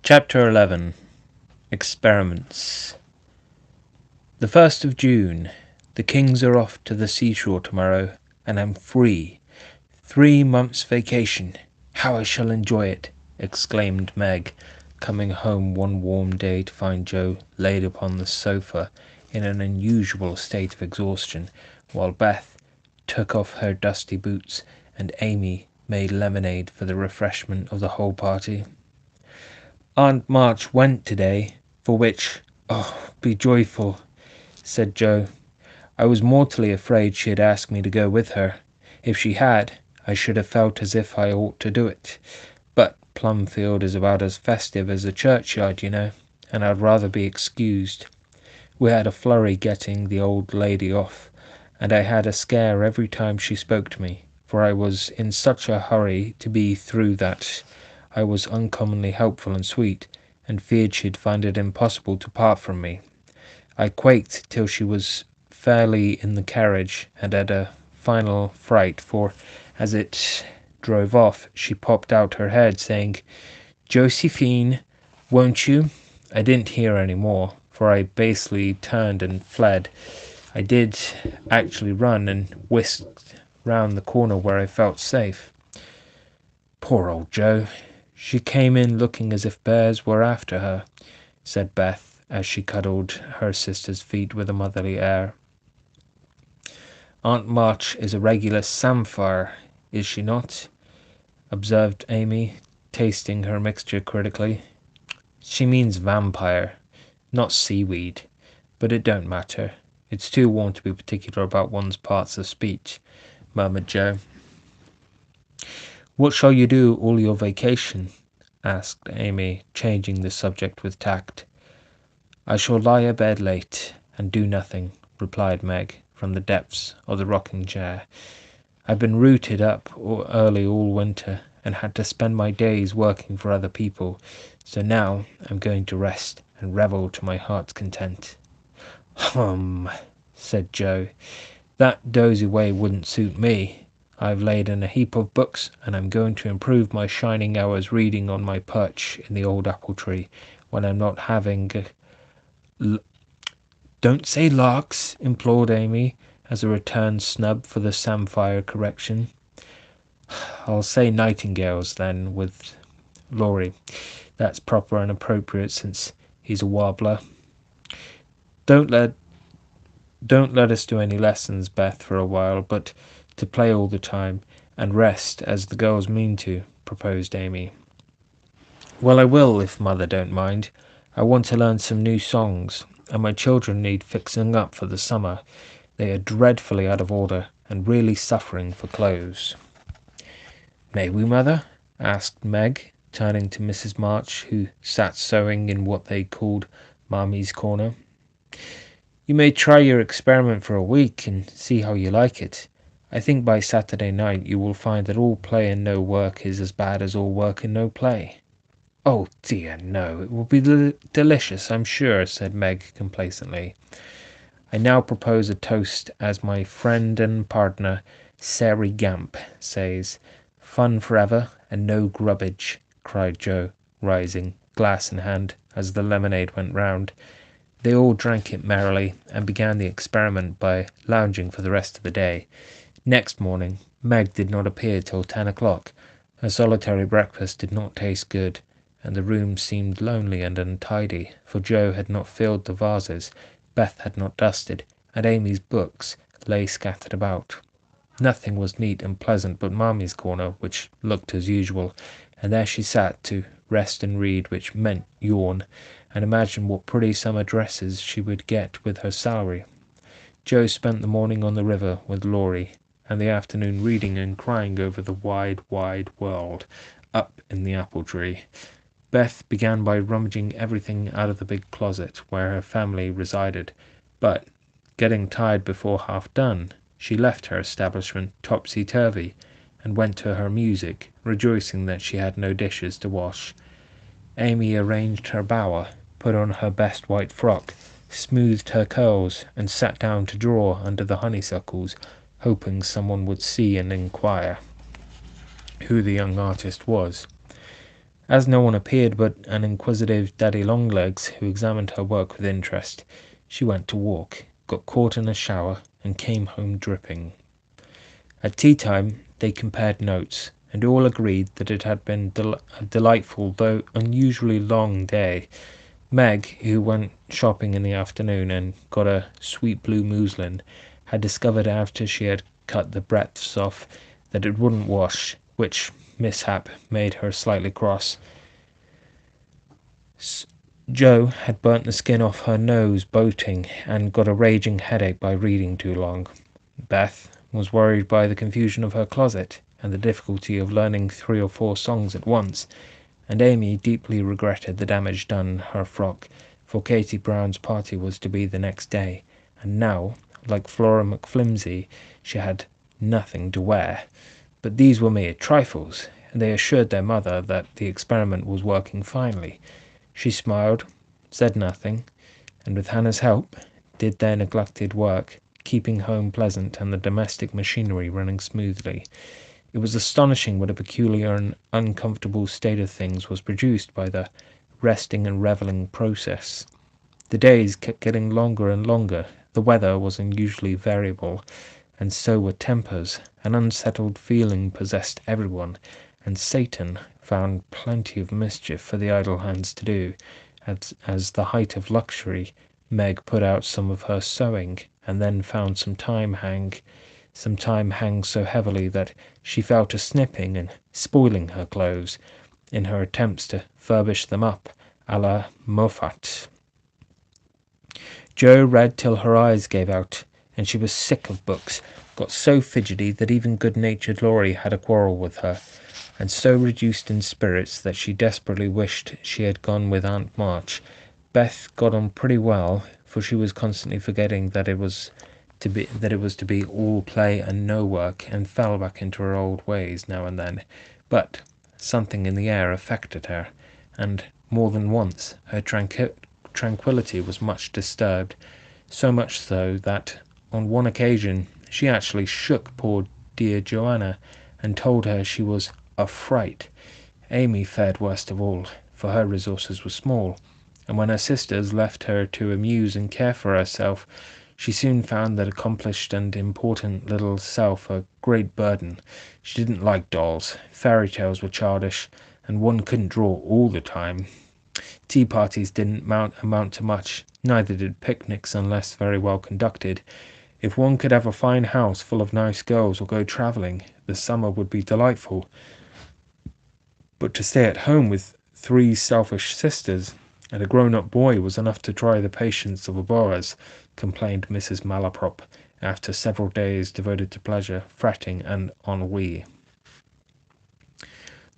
Chapter 11. Experiments. The 1st of June. The Kings are off to the seashore tomorrow, and I'm free. 3 months' vacation. How I shall enjoy it, exclaimed Meg, coming home one warm day to find Joe laid upon the sofa in an unusual state of exhaustion, while Beth took off her dusty boots and Amy made lemonade for the refreshment of the whole party. Aunt March went today, for which, oh, be joyful, said Joe. I was mortally afraid she had asked me to go with her. If she had, I should have felt as if I ought to do it. But Plumfield is about as festive as a churchyard, you know, and I'd rather be excused. We had a flurry getting the old lady off, and I had a scare every time she spoke to me, for I was in such a hurry to be through that I was uncommonly helpful and sweet, and feared she'd find it impossible to part from me. I quaked till she was fairly in the carriage, and had a final fright, for as it drove off she popped out her head, saying, "Josephine, won't you?" I didn't hear any more, for I basely turned and fled. I did actually run and whisked round the corner where I felt safe. Poor old Joe. She came in looking as if bears were after her, said Beth, as she cuddled her sister's feet with a motherly air. Aunt March is a regular samphire, is she not? Observed Amy, tasting her mixture critically. She means vampire, not seaweed, but it don't matter. It's too warm to be particular about one's parts of speech, murmured Joe. What shall you do all your vacation? Asked Amy, changing the subject with tact. I shall lie abed late and do nothing, replied Meg, from the depths of the rocking chair. I've been rooted up early all winter, and had to spend my days working for other people, so now I'm going to rest and revel to my heart's content. Hum, said Joe. That dozy way wouldn't suit me. I've laid in a heap of books, and I'm going to improve my shining hours reading on my perch in the old apple tree, when I'm not having Don't say larks, implored Amy, as a return snub for the samphire correction. I'll say nightingales, then, with Laurie. That's proper and appropriate, since he's a warbler. Don't let us do any lessons, Beth, for a while, but to play all the time, and rest, as the girls mean to, proposed Amy. Well, I will, if Mother don't mind. I want to learn some new songs, and my children need fixing up for the summer. They are dreadfully out of order, and really suffering for clothes. May we, Mother? Asked Meg, turning to Mrs. March, who sat sewing in what they called Mammy's corner. You may try your experiment for a week, and see how you like it. I think by Saturday night you will find that all play and no work is as bad as all work and no play. Oh dear, no, it will be delicious, I'm sure, said Meg complacently. I now propose a toast as my friend and partner, Sari Gamp, says. Fun forever and no grubbage, cried Joe, rising, glass in hand, as the lemonade went round. They all drank it merrily, and began the experiment by lounging for the rest of the day. Next morning, Meg did not appear till 10 o'clock. Her solitary breakfast did not taste good, and the room seemed lonely and untidy, for Joe had not filled the vases, Beth had not dusted, and Amy's books lay scattered about. Nothing was neat and pleasant but Mammy's corner, which looked as usual, and there she sat to rest and read, which meant yawn, and imagine what pretty summer dresses she would get with her salary. Joe spent the morning on the river with Laurie, and the afternoon reading and crying over the wide, wide world up in the apple tree. Beth began by rummaging everything out of the big closet where her family resided, but, getting tired before half done, she left her establishment topsy-turvy, and went to her music, rejoicing that she had no dishes to wash. Amy arranged her bower, put on her best white frock, smoothed her curls, and sat down to draw under the honeysuckles, hoping someone would see and inquire who the young artist was. As no one appeared but an inquisitive Daddy Longlegs who examined her work with interest, she went to walk, got caught in a shower, and came home dripping. At tea time, they compared notes, and all agreed that it had been a delightful though unusually long day. Meg, who went shopping in the afternoon and got a sweet blue muslin, had discovered after she had cut the breadths off that it wouldn't wash, which mishap made her slightly cross. Joe had burnt the skin off her nose boating and got a raging headache by reading too long. Beth was worried by the confusion of her closet and the difficulty of learning 3 or 4 songs at once, and Amy deeply regretted the damage done her frock, for Katie Brown's party was to be the next day, and now, like Flora McFlimsy, she had nothing to wear. But these were mere trifles, and they assured their mother that the experiment was working finely. She smiled, said nothing, and with Hannah's help, did their neglected work, keeping home pleasant and the domestic machinery running smoothly. It was astonishing what a peculiar and uncomfortable state of things was produced by the resting and revelling process. The days kept getting longer and longer, the weather was unusually variable, and so were tempers. An unsettled feeling possessed everyone, and Satan found plenty of mischief for the idle hands to do. As the height of luxury, Meg put out some of her sewing, and then found some time hang so heavily that she fell to snipping and spoiling her clothes in her attempts to furbish them up a la Moffat. Jo read till her eyes gave out, and she was sick of books, got so fidgety that even good-natured Laurie had a quarrel with her, and so reduced in spirits that she desperately wished she had gone with Aunt March. Beth got on pretty well, for she was constantly forgetting that it was to be all play and no work, and fell back into her old ways now and then. But something in the air affected her, and more than once her tranquillity was much disturbed, so much so that on one occasion she actually shook poor dear Joanna and told her she was a fright. Amy fared worst of all, for her resources were small, and when her sisters left her to amuse and care for herself, she soon found that accomplished and important little self a great burden. She didn't like dolls, fairy tales were childish, and one couldn't draw all the time. Tea parties didn't amount to much, neither did picnics unless very well conducted. If one could have a fine house full of nice girls or go travelling, the summer would be delightful. But to stay at home with 3 selfish sisters and a grown-up boy was enough to try the patience of a Boaz, complained Mrs. Malaprop, after several days devoted to pleasure, fretting, and ennui.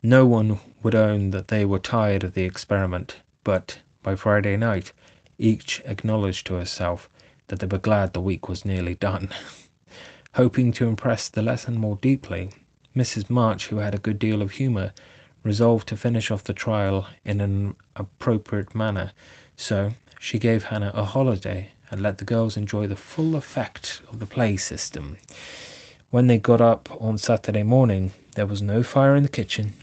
No one would own that they were tired of the experiment, but by Friday night each acknowledged to herself that they were glad the week was nearly done. Hoping to impress the lesson more deeply, Mrs. March, who had a good deal of humour, resolved to finish off the trial in an appropriate manner, so she gave Hannah a holiday and let the girls enjoy the full effect of the play system. When they got up on Saturday morning, there was no fire in the kitchen,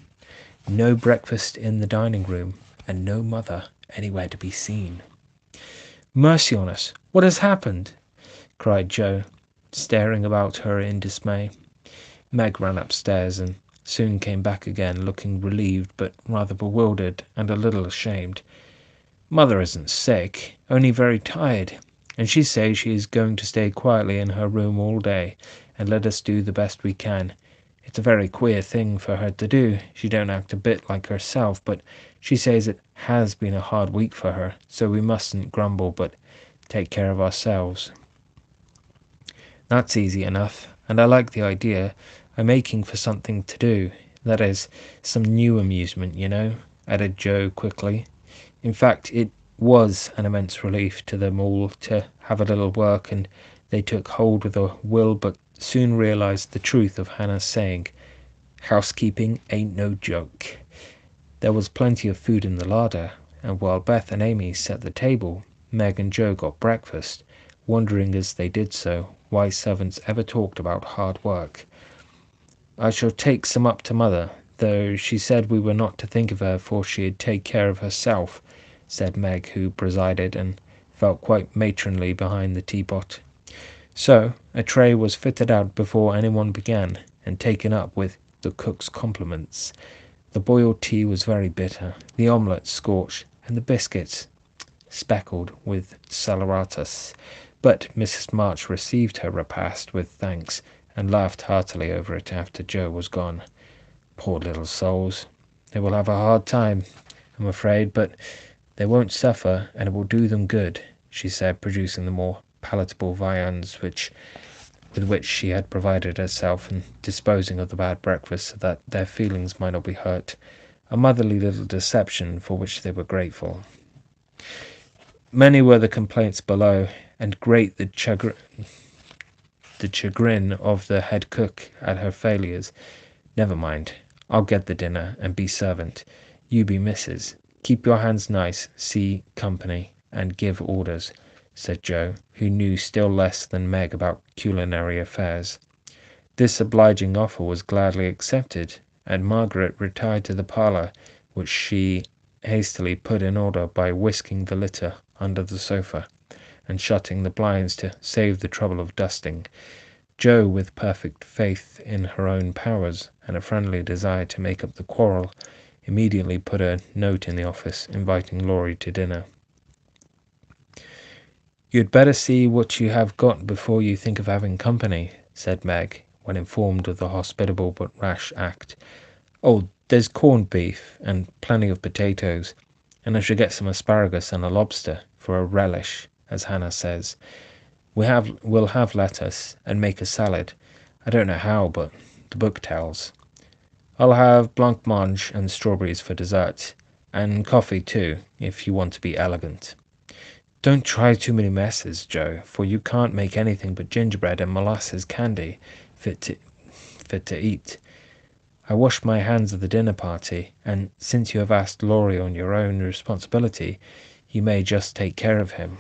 no breakfast in the dining room, and no mother anywhere to be seen. "Mercy on us, what has happened?" cried Jo, staring about her in dismay. Meg ran upstairs and soon came back again, looking relieved but rather bewildered and a little ashamed. "Mother isn't sick, only very tired, and she says she is going to stay quietly in her room all day and let us do the best we can. It's a very queer thing for her to do. She don't act a bit like herself, but she says it has been a hard week for her, so we mustn't grumble but take care of ourselves." "That's easy enough, and I like the idea. I'm aching for something to do, that is, some new amusement, you know," added Jo quickly. In fact, it was an immense relief to them all to have a little work, and they took hold with a will, but soon realized the truth of Hannah's saying, "Housekeeping ain't no joke." There was plenty of food in the larder, and while Beth and Amy set the table, Meg and Jo got breakfast, wondering as they did so why servants ever talked about hard work. "I shall take some up to Mother," though she said we were not to think of her, for she'd take care of herself," said Meg, who presided, and felt quite matronly behind the teapot. So a tray was fitted out before anyone began, and taken up with the cook's compliments. The boiled tea was very bitter, the omelette scorched, and the biscuits speckled with saleratus. But Mrs. March received her repast with thanks, and laughed heartily over it after Joe was gone. "Poor little souls! They will have a hard time, I'm afraid, but they won't suffer, and it will do them good," she said, producing the more palatable viands with which she had provided herself, and disposing of the bad breakfast so that their feelings might not be hurt. A motherly little deception for which they were grateful. Many were the complaints below, and great the chagrin of the head cook at her failures. "Never mind, I'll get the dinner, and be servant. You be missus. Keep your hands nice, see company, and give orders," said Joe, who knew still less than Meg about culinary affairs. This obliging offer was gladly accepted, and Margaret retired to the parlour, which she hastily put in order by whisking the litter under the sofa, and shutting the blinds to save the trouble of dusting. Joe, with perfect faith in her own powers, and a friendly desire to make up the quarrel, immediately put a note in the office inviting Laurie to dinner. "You'd better see what you have got before you think of having company," said Meg, when informed of the hospitable but rash act. "Oh, there's corned beef, and plenty of potatoes, and I shall get some asparagus and a lobster, for a relish, as Hannah says. We'll have lettuce, and make a salad. I don't know how, but the book tells. I'll have blancmange and strawberries for dessert, and coffee too, if you want to be elegant. Don't try too many messes, Joe, for you can't make anything but gingerbread and molasses candy fit to eat. I washed my hands at the dinner party, and since you have asked Laurie on your own responsibility, you may just take care of him.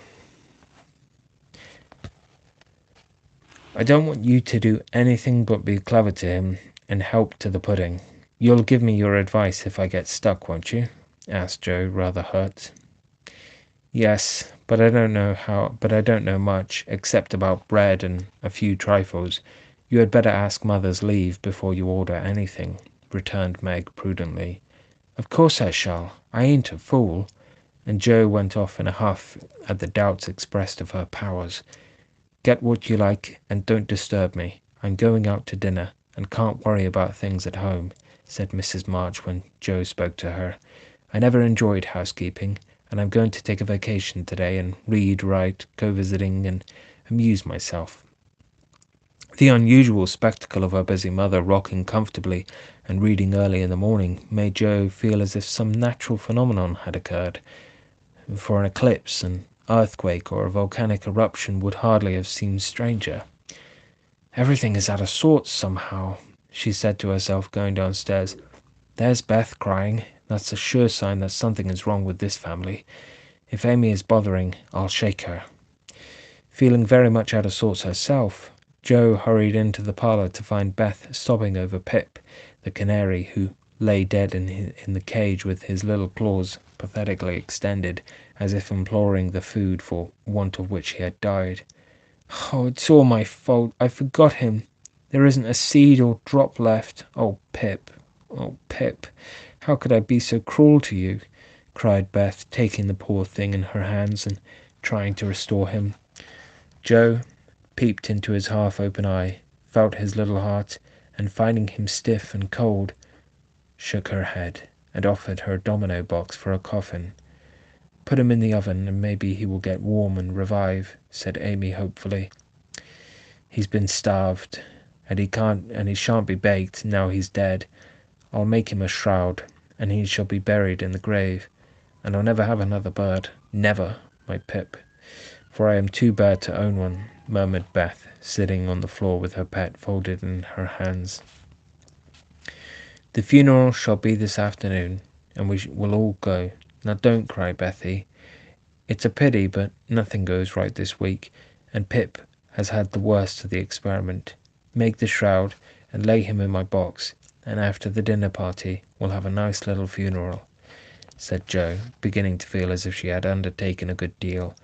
I don't want you to do anything but be clever to him and help to the pudding. You'll give me your advice if I get stuck, won't you?" asked Joe, rather hurt. "Yes, but I don't know much, except about bread and a few trifles. You had better ask Mother's leave before you order anything," returned Meg prudently. "Of course I shall. I ain't a fool." And Joe went off in a huff at the doubts expressed of her powers. "Get what you like, and don't disturb me. I'm going out to dinner, and can't worry about things at home," said Mrs. March when Joe spoke to her. "I never enjoyed housekeeping, and I'm going to take a vacation today and read, write, go visiting, and amuse myself." The unusual spectacle of her busy mother rocking comfortably and reading early in the morning made Joe feel as if some natural phenomenon had occurred, for an eclipse, an earthquake, or a volcanic eruption would hardly have seemed stranger. "Everything is out of sorts somehow," she said to herself, going downstairs. "There's Beth crying. That's a sure sign that something is wrong with this family. If Amy is bothering, I'll shake her." Feeling very much out of sorts herself, Joe hurried into the parlour to find Beth sobbing over Pip, the canary, who lay dead in the cage with his little claws pathetically extended, as if imploring the food for want of which he had died. "Oh, it's all my fault. I forgot him. There isn't a seed or drop left. Oh, Pip. Oh, Pip. How could I be so cruel to you?" cried Beth, taking the poor thing in her hands and trying to restore him. Joe peeped into his half-open eye, felt his little heart, and finding him stiff and cold, shook her head, and offered her domino box for a coffin. "Put him in the oven, and maybe he will get warm and revive," said Amy hopefully. "He's been starved, and he shan't be baked now he's dead. I'll make him a shroud, and he shall be buried in the grave, and I'll never have another bird. Never, my Pip, for I am too bad to own one," murmured Beth, sitting on the floor with her pet folded in her hands. "The funeral shall be this afternoon, and we will all go. Now don't cry, Bethy. It's a pity, but nothing goes right this week, and Pip has had the worst of the experiment. Make the shroud, and lay him in my box, and after the dinner party we'll have a nice little funeral," said Jo, beginning to feel as if she had undertaken a good deal.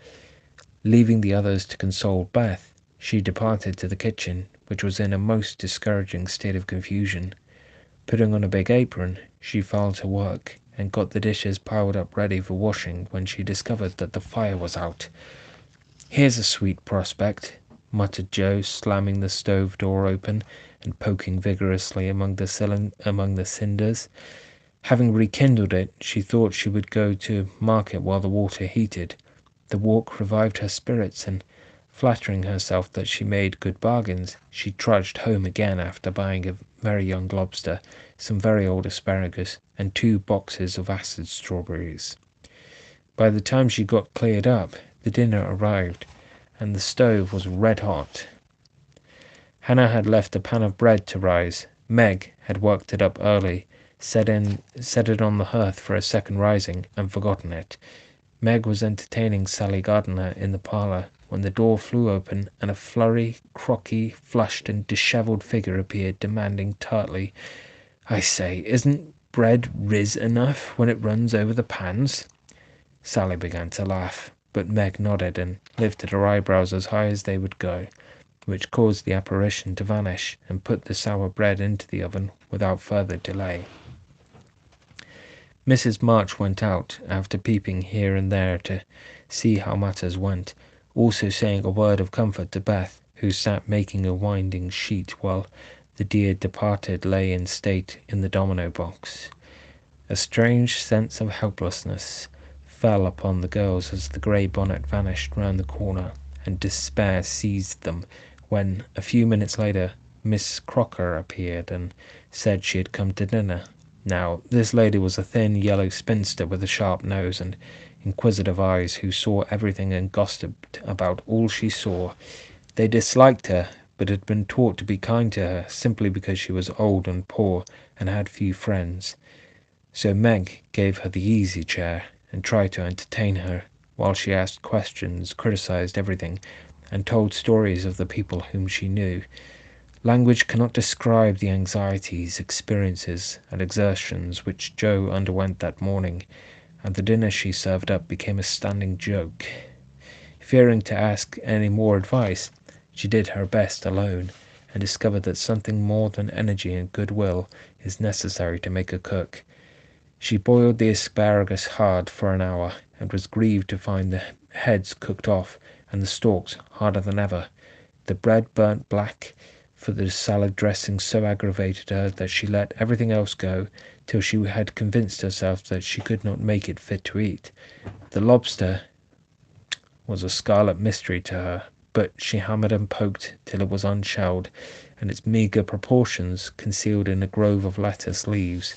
Leaving the others to console Beth, she departed to the kitchen, which was in a most discouraging state of confusion. Putting on a big apron, she fell to work and got the dishes piled up ready for washing when she discovered that the fire was out. "Here's a sweet prospect," muttered Jo, slamming the stove door open and poking vigorously among the cinders. Having rekindled it, she thought she would go to market while the water heated. The walk revived her spirits, and flattering herself that she made good bargains, she trudged home again after buying a very young lobster, some very old asparagus, and 2 boxes of acid strawberries. By the time she got cleared up, the dinner arrived, and the stove was red hot. Hannah had left a pan of bread to rise. Meg had worked it up early, set it on the hearth for a second rising, and forgotten it. Meg was entertaining Sally Gardner in the parlour when the door flew open and a flurry, crocky, flushed and dishevelled figure appeared, demanding tartly, "I say, isn't bread riz enough when it runs over the pans?" Sally began to laugh, but Meg nodded and lifted her eyebrows as high as they would go, which caused the apparition to vanish and put the sour bread into the oven without further delay. Mrs. March went out, after peeping here and there to see how matters went, also saying a word of comfort to Beth, who sat making a winding sheet while the dear departed lay in state in the domino box. A strange sense of helplessness fell upon the girls as the grey bonnet vanished round the corner, and despair seized them when, a few minutes later, Miss Crocker appeared and said she had come to dinner. Now, this lady was a thin, yellow spinster with a sharp nose and inquisitive eyes, who saw everything and gossiped about all she saw. They disliked her, but had been taught to be kind to her simply because she was old and poor and had few friends. So Meg gave her the easy chair and tried to entertain her, while she asked questions, criticized everything, and told stories of the people whom she knew. Language cannot describe the anxieties, experiences, and exertions which Jo underwent that morning, and the dinner she served up became a standing joke. Fearing to ask any more advice, she did her best alone, and discovered that something more than energy and goodwill is necessary to make a cook. She boiled the asparagus hard for an hour, and was grieved to find the heads cooked off, and the stalks harder than ever. The bread burnt black, for the salad dressing so aggravated her that she let everything else go, till she had convinced herself that she could not make it fit to eat. The lobster was a scarlet mystery to her, but she hammered and poked till it was unshelled, and its meagre proportions concealed in a grove of lettuce leaves.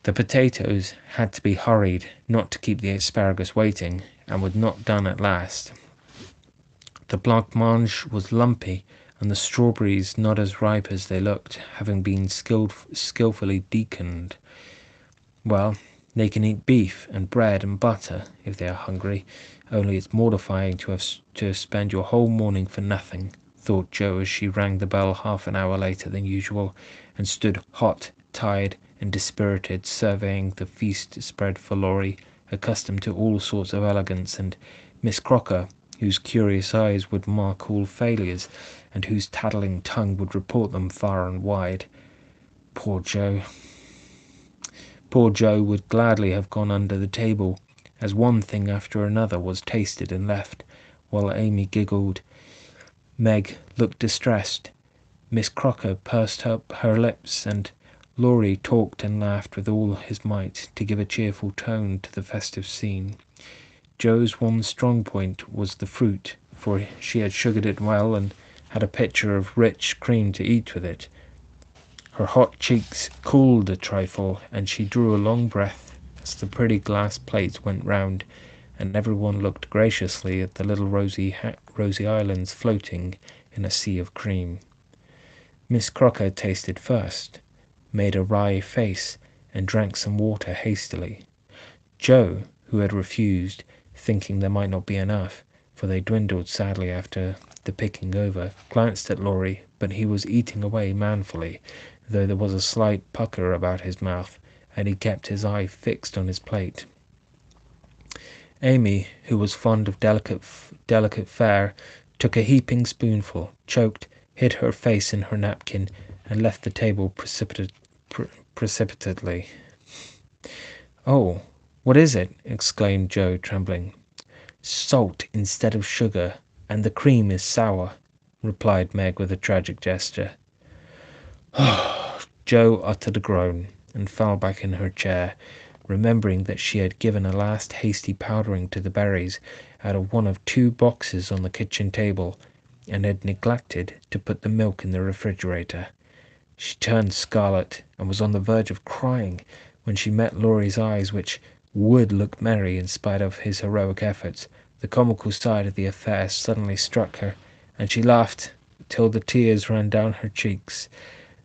The potatoes had to be hurried, not to keep the asparagus waiting, and were not done at last. The blancmange was lumpy, and the strawberries not as ripe as they looked, having been skillfully decaned. Well, they can eat beef and bread and butter if they are hungry, only it's mortifying to have spent your whole morning for nothing, thought Jo as she rang the bell half an hour later than usual, and stood hot, tired, and dispirited, surveying the feast spread for Laurie, accustomed to all sorts of elegance, and Miss Crocker, whose curious eyes would mark all failures, and whose tattling tongue would report them far and wide. Poor Jo! Poor Jo would gladly have gone under the table, as one thing after another was tasted and left, while Amy giggled. Meg looked distressed. Miss Crocker pursed up her lips, and Laurie talked and laughed with all his might to give a cheerful tone to the festive scene. Jo's one strong point was the fruit, for she had sugared it well and had a pitcher of rich cream to eat with it. Her hot cheeks cooled a trifle, and she drew a long breath as the pretty glass plates went round, and everyone looked graciously at the little rosy islands floating in a sea of cream. Miss Crocker tasted first, made a wry face, and drank some water hastily. Jo, who had refused, thinking there might not be enough, for they dwindled sadly after the picking over, glanced at Laurie, but he was eating away manfully, though there was a slight pucker about his mouth, and he kept his eye fixed on his plate. Amy, who was fond of delicate fare, took a heaping spoonful, choked, hid her face in her napkin, and left the table precipitately. "Oh, what is it?" exclaimed Joe, trembling. "Salt instead of sugar, and the cream is sour," replied Meg with a tragic gesture. Joe uttered a groan, and fell back in her chair, remembering that she had given a last hasty powdering to the berries out of one of 2 boxes on the kitchen table, and had neglected to put the milk in the refrigerator. She turned scarlet, and was on the verge of crying, when she met Laurie's eyes, which would look merry in spite of his heroic efforts. The comical side of the affair suddenly struck her, and she laughed till the tears ran down her cheeks.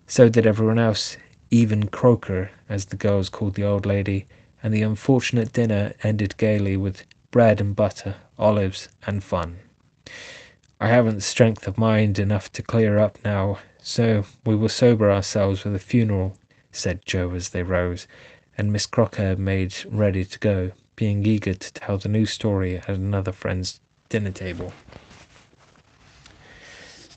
So did everyone else, even Croker, as the girls called the old lady, and the unfortunate dinner ended gaily with bread and butter, olives, and fun. "I haven't strength of mind enough to clear up now, so we will sober ourselves with a funeral," said Joe as they rose, and Miss Crocker made ready to go, being eager to tell the new story at another friend's dinner table.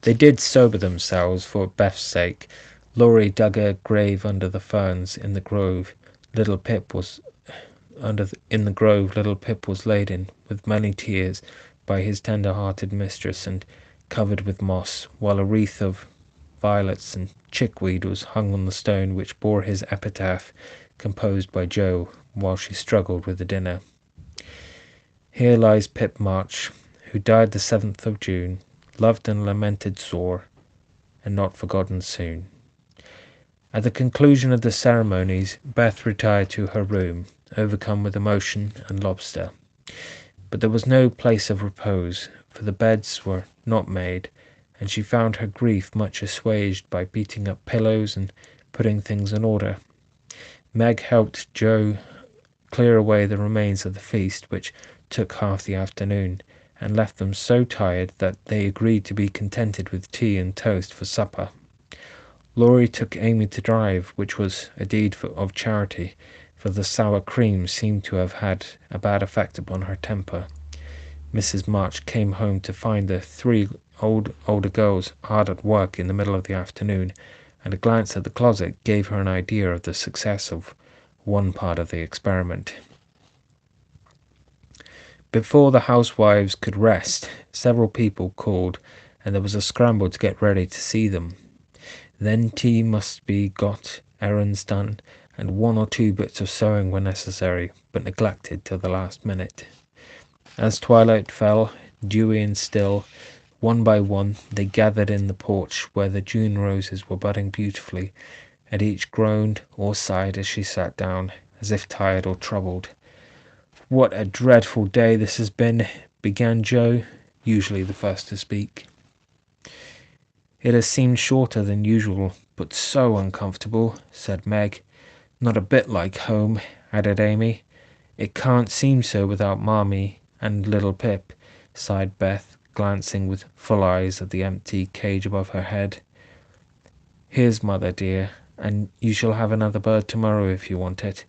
They did sober themselves for Beth's sake. Laurie dug a grave under the ferns in the grove. Little Pip was laden with many tears by his tender-hearted mistress and covered with moss, while a wreath of violets and chickweed was hung on the stone which bore his epitaph, composed by Joe while she struggled with the dinner. "Here lies Pip March, who died the 7th of June, loved and lamented sore, and not forgotten soon." At the conclusion of the ceremonies, Beth retired to her room, overcome with emotion and lobster. But there was no place of repose, for the beds were not made, and she found her grief much assuaged by beating up pillows and putting things in order. Meg helped Joe clear away the remains of the feast, which took half the afternoon, and left them so tired that they agreed to be contented with tea and toast for supper. Laurie took Amy to drive, which was a deed of charity, for the sour cream seemed to have had a bad effect upon her temper. Mrs. March came home to find the 3 older girls hard at work in the middle of the afternoon, and a glance at the closet gave her an idea of the success of one part of the experiment. Before the housewives could rest, several people called, and there was a scramble to get ready to see them. Then tea must be got, errands done, and 1 or 2 bits of sewing were necessary, but neglected till the last minute. As twilight fell, dewy and still, one by one they gathered in the porch where the June roses were budding beautifully, and each groaned or sighed as she sat down, as if tired or troubled. "What a dreadful day this has been," began Joe, usually the first to speak. "It has seemed shorter than usual, but so uncomfortable," said Meg. "Not a bit like home," added Amy. "It can't seem so without Marmee and little Pip," sighed Beth, glancing with full eyes at the empty cage above her head. "Here's Mother, dear, and you shall have another bird tomorrow if you want it."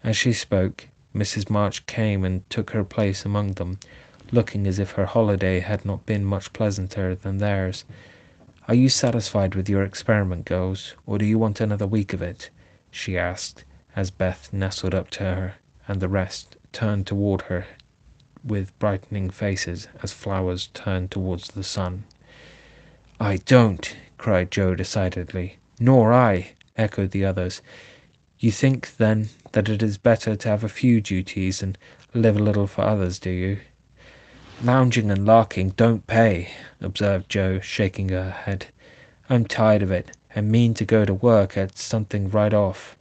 As she spoke, Mrs. March came and took her place among them, looking as if her holiday had not been much pleasanter than theirs. "Are you satisfied with your experiment, girls, or do you want another week of it?" she asked, as Beth nestled up to her, and the rest turned toward her with brightening faces as flowers turn towards the sun. "I don't," cried Joe decidedly. "Nor I," echoed the others. "You think, then, that it is better to have a few duties and live a little for others, do you?" "Lounging and larking don't pay," observed Joe, shaking her head. "I'm tired of it, and mean to go to work at something right off."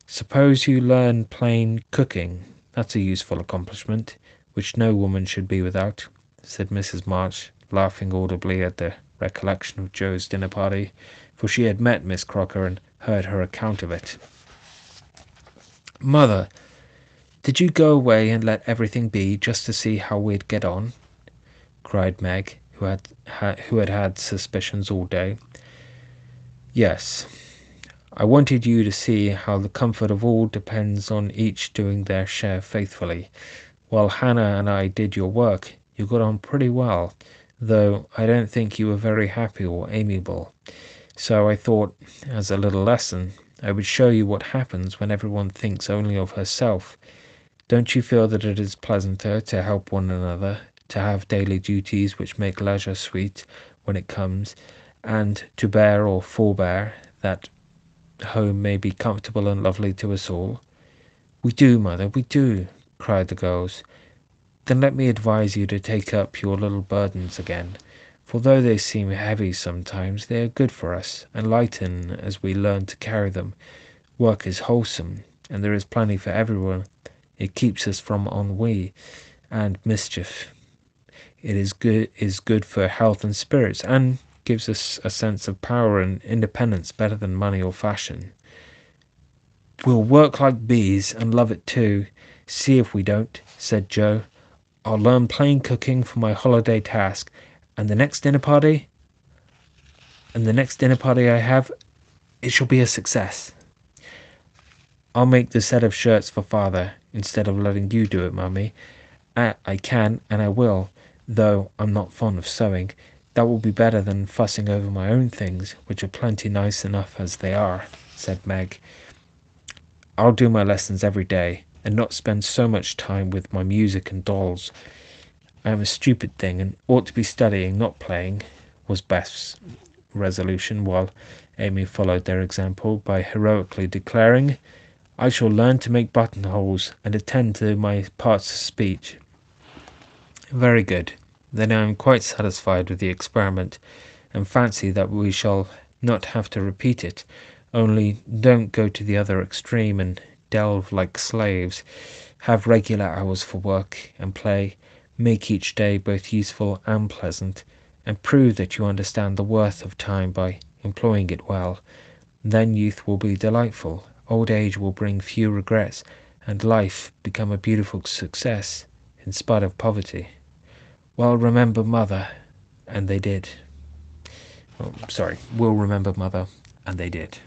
"Suppose you learn plain cooking. That's a useful accomplishment, which no woman should be without," said Mrs. March, laughing audibly at the recollection of Joe's dinner party, for she had met Miss Crocker and heard her account of it. "Mother, did you go away and let everything be just to see how we'd get on?" cried Meg, who had suspicions all day. Yes, I wanted you to see how the comfort of all depends on each doing their share faithfully. While Hannah and I did your work, you got on pretty well, though I don't think you were very happy or amiable. So I thought, as a little lesson, I would show you what happens when everyone thinks only of herself. Don't you feel that it is pleasanter to help one another, to have daily duties which make leisure sweet when it comes, and to bear or forbear, that home may be comfortable and lovely to us all? We do, mother, we do, cried the girls. Then let me advise you to take up your little burdens again, for though they seem heavy sometimes, they are good for us, and lighten as we learn to carry them. Work is wholesome, and there is plenty for everyone. It keeps us from ennui and mischief. It is good for health and spirits, and gives us a sense of power and independence better than money or fashion. We'll work like bees and love it too. See if we don't, said Joe. I'll learn plain cooking for my holiday task, and the next dinner party I have, it shall be a success. I'll make the set of shirts for father, instead of letting you do it, mummy. I can, and I will, though I'm not fond of sewing. That will be better than fussing over my own things, which are plenty nice enough as they are, said Meg. I'll do my lessons every day, and not spend so much time with my music and dolls. I am a stupid thing, and ought to be studying, not playing, was Beth's resolution, while Amy followed their example by heroically declaring, I shall learn to make buttonholes and attend to my parts of speech. Very good. Then I am quite satisfied with the experiment, and fancy that we shall not have to repeat it. Only don't go to the other extreme and delve like slaves. Have regular hours for work and play. Make each day both useful and pleasant, and prove that you understand the worth of time by employing it well. Then youth will be delightful, old age will bring few regrets, and life become a beautiful success in spite of poverty. Well, remember mother, and they did. Oh, sorry, will remember mother, and they did.